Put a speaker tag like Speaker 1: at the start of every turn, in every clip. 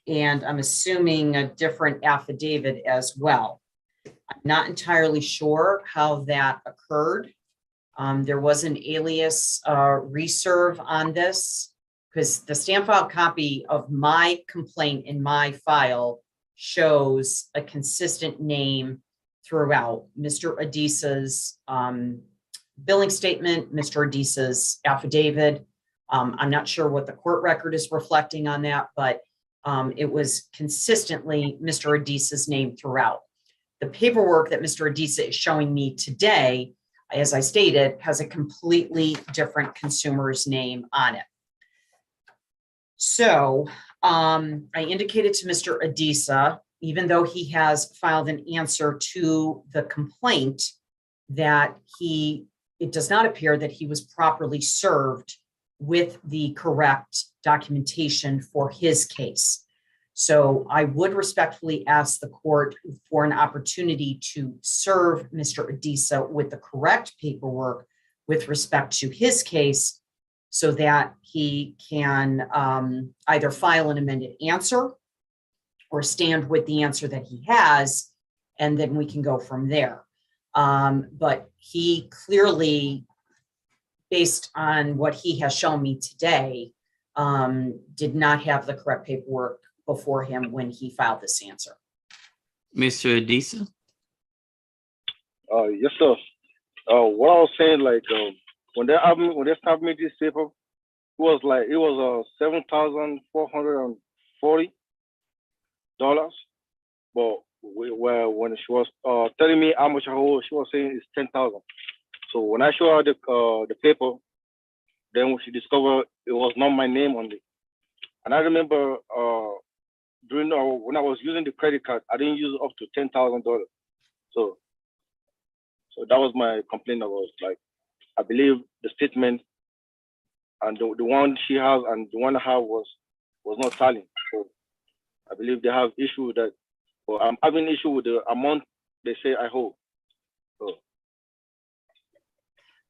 Speaker 1: and I'm assuming a different affidavit as well. I'm not entirely sure how that occurred. There was an alias reserve on this because the stamp file copy of my complaint in my file shows a consistent name throughout. Mr. Adisa's billing statement, Mr. Adisa's affidavit. I'm not sure what the court record is reflecting on that, but it was consistently Mr. Adisa's name throughout. The paperwork that Mr. Adisa is showing me today, as I stated, has a completely different consumer's name on it. So I indicated to Mr. Adisa, even though he has filed an answer to the complaint, that it does not appear that he was properly served with the correct documentation for his case. So I would respectfully ask the court for an opportunity to serve Mr. Adisa with the correct paperwork with respect to his case so that he can either file an amended answer or stand with the answer that he has, and then we can go from there. But he clearly, based on what he has shown me today, did not have the correct paperwork before him when he filed this answer.
Speaker 2: Mr. Adisa?
Speaker 3: Yes, sir. What I was saying, like, when they stamped me this paper, it was $7,440. But when she was telling me how much I owe, she was saying it's $10,000. So when I showed her the paper, then she discovered it was not my name on it. And I remember when I was using the credit card, I didn't use up to $10,000. So that was my complaint. I was like, I believe the statement and the one she has and the one I have was not tallying. So I believe they have issue with that. But I'm having issue with the amount they say I owe. So.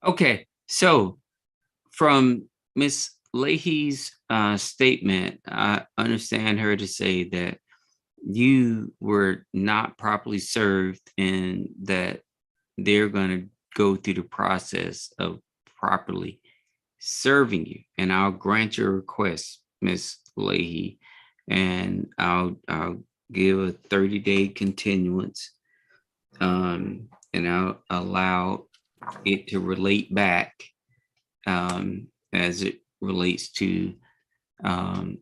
Speaker 2: Okay, so from Ms. Leahy's statement, I understand her to say that you were not properly served and that they're going to go through the process of properly serving you. And I'll grant your request, Ms. Leahy, and I'll give a 30-day continuance, and I'll allow it to relate back as it relates to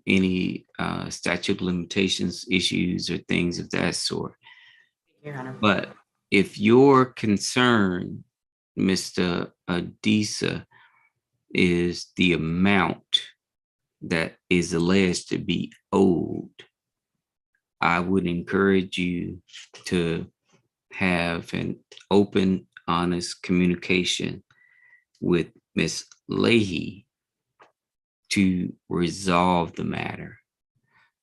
Speaker 2: any statute of limitations issues or things of that sort.
Speaker 1: Your Honor.
Speaker 2: But if your concern, Mr. Adisa, is the amount that is alleged to be owed, I would encourage you to have an open, honest communication with Ms. Leahy to resolve the matter.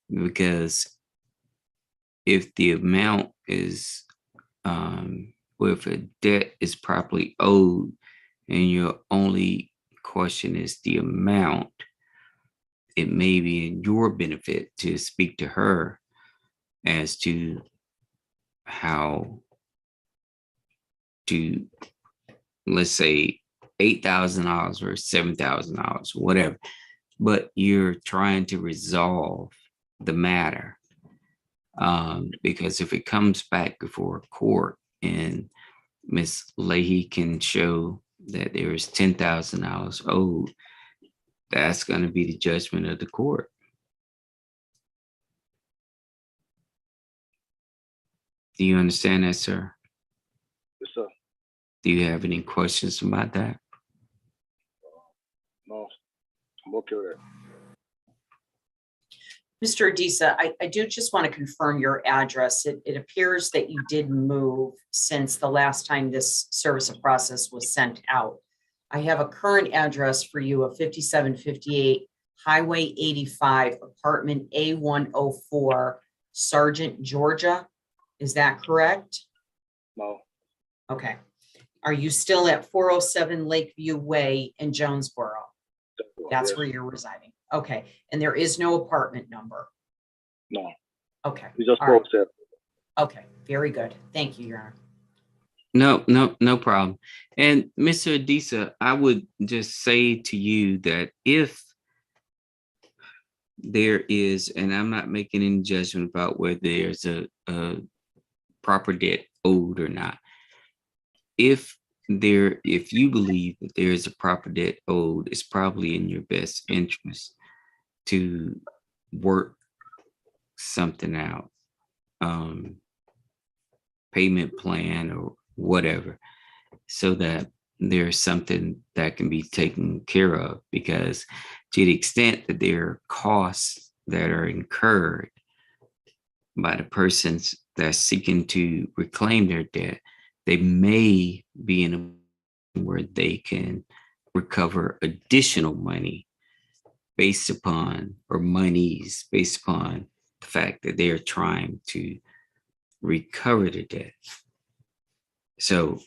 Speaker 2: Because if the amount is, if a debt is properly owed and your only question is the amount, it may be in your benefit to speak to her as to how to, let's say, $8,000 or $7,000, whatever, but you're trying to resolve the matter. Because if it comes back before a court and Ms. Leahy can show that there is $10,000 owed, that's going to be the judgment of the court. Do you understand that, sir?
Speaker 3: Yes, sir.
Speaker 2: Do you have any questions about that?
Speaker 3: No, I'm okay with it.
Speaker 1: Mr. Adisa, I do just want to confirm your address. It appears that you did move since the last time this service of process was sent out. I have a current address for you of 5758 Highway 85, apartment A104, Sargent, Georgia. Is that correct?
Speaker 3: No.
Speaker 1: Okay. Are you still at 407 Lakeview Way in Jonesboro? That's where you're residing. Okay. And there is no apartment number.
Speaker 3: No,
Speaker 1: Okay,
Speaker 3: we just
Speaker 1: all right.
Speaker 3: for sale.
Speaker 1: Okay, very good. Thank you, Your Honor.
Speaker 2: No problem. And Mr. Adisa, I would just say to you that if there is, and I'm not making any judgment about whether there's a proper debt owed or not. If you believe that there is a proper debt owed, it's probably in your best interest to work something out, payment plan or whatever, so that there's something that can be taken care of. Because to the extent that there are costs that are incurred by the persons that are seeking to reclaim their debt, they may be in a where they can recover additional money based upon, or monies based upon the fact that they're trying to recover the debt. So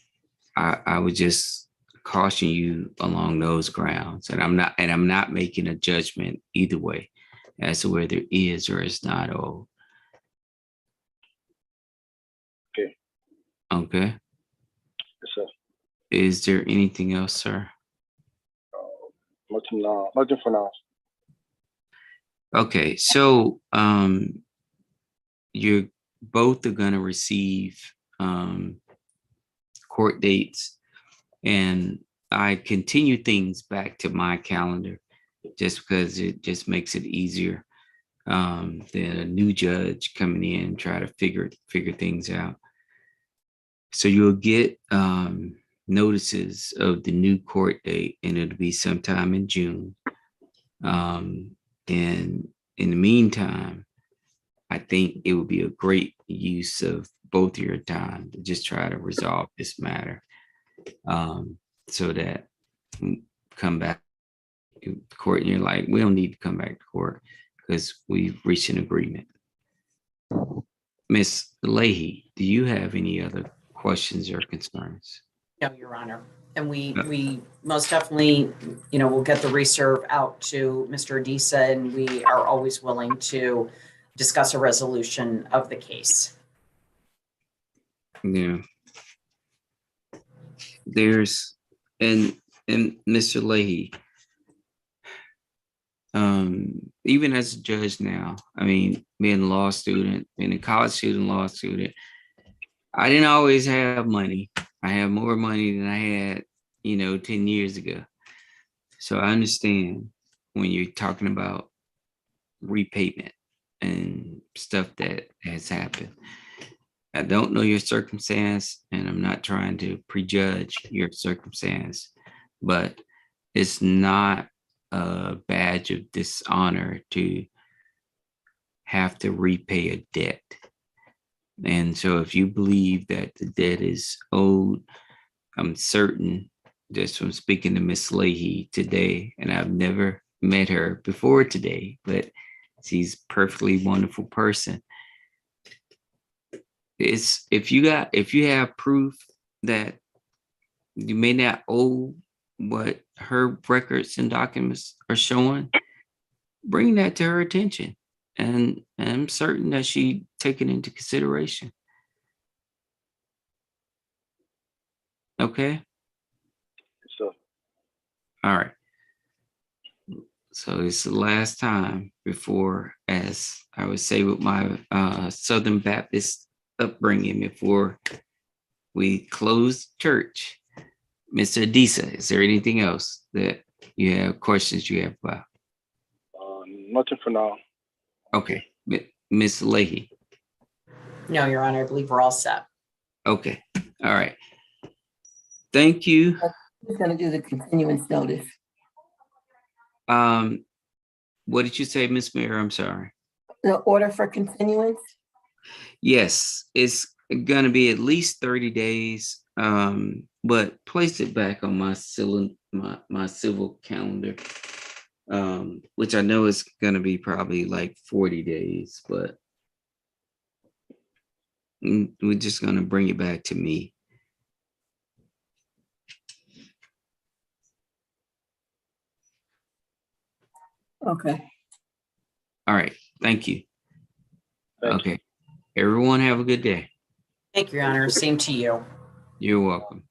Speaker 2: I would just caution you along those grounds. And I'm not making a judgment either way as to whether it is or is not owed.
Speaker 3: Okay.
Speaker 2: Okay.
Speaker 3: Yes, sir.
Speaker 2: Is there anything else, sir?
Speaker 3: Nothing now. Nothing for now.
Speaker 2: Okay, so you're both are going to receive court dates, and I continue things back to my calendar just because it just makes it easier than a new judge coming in and try to figure things out. So you'll get notices of the new court date, and it'll be sometime in June. And in the meantime, I think it would be a great use of both of your time to just try to resolve this matter, so that come back to court and you're like, we don't need to come back to court because we've reached an agreement. Miss Leahy, do you have any other questions or concerns?
Speaker 1: No, Your Honor. And we most definitely, we'll get the reserve out to Mr. Adisa, and we are always willing to discuss a resolution of the case.
Speaker 2: Yeah. There's, and Mr. Leahy, even as a judge now, I mean, being a law student, being a college student, law student, I didn't always have money. I have more money than I had, 10 years ago. So I understand when you're talking about repayment and stuff that has happened. I don't know your circumstance, and I'm not trying to prejudge your circumstance, but it's not a badge of dishonor to have to repay a debt. And so if you believe that the debt is owed, I'm certain, just from speaking to Miss Leahy today, and I've never met her before today, but she's a perfectly wonderful person. It's if you have proof that you may not owe what her records and documents are showing, bring that to her attention. And I'm certain that she take it into consideration. Okay.
Speaker 3: So,
Speaker 2: All right. So it's the last time before, as I would say with my Southern Baptist upbringing, before we close church. Mr. Adisa, is there anything else that you have questions you have about?
Speaker 3: nothing for now.
Speaker 2: Okay. Ms. Leahy.
Speaker 1: No, Your Honor, I believe we're all set.
Speaker 2: Okay. All right. Thank you.
Speaker 4: Who's going to do the continuance notice?
Speaker 2: What did you say, Ms. Mayor? I'm sorry.
Speaker 4: The order for continuance?
Speaker 2: Yes, it's going to be at least 30 days, but place it back on my civil calendar, which I know is going to be probably like 40 days, but we're just going to bring it back to me.
Speaker 4: Okay.
Speaker 2: All right. Thank you.
Speaker 3: Thank you.
Speaker 2: Okay. Everyone have a good day.
Speaker 1: Thank you, Your Honor. Same to you.
Speaker 2: You're welcome.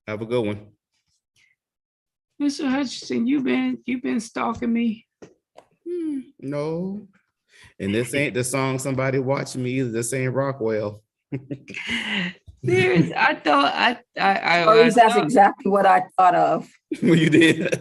Speaker 5: Have a good one.
Speaker 2: Mr. Hutchinson, you've been stalking me.
Speaker 5: No. And this ain't the song Somebody Watching Me either. This ain't Rockwell.
Speaker 2: There's, I thought,
Speaker 4: Maurice, that's
Speaker 2: thought-
Speaker 4: exactly what I thought of.
Speaker 5: Well, you did.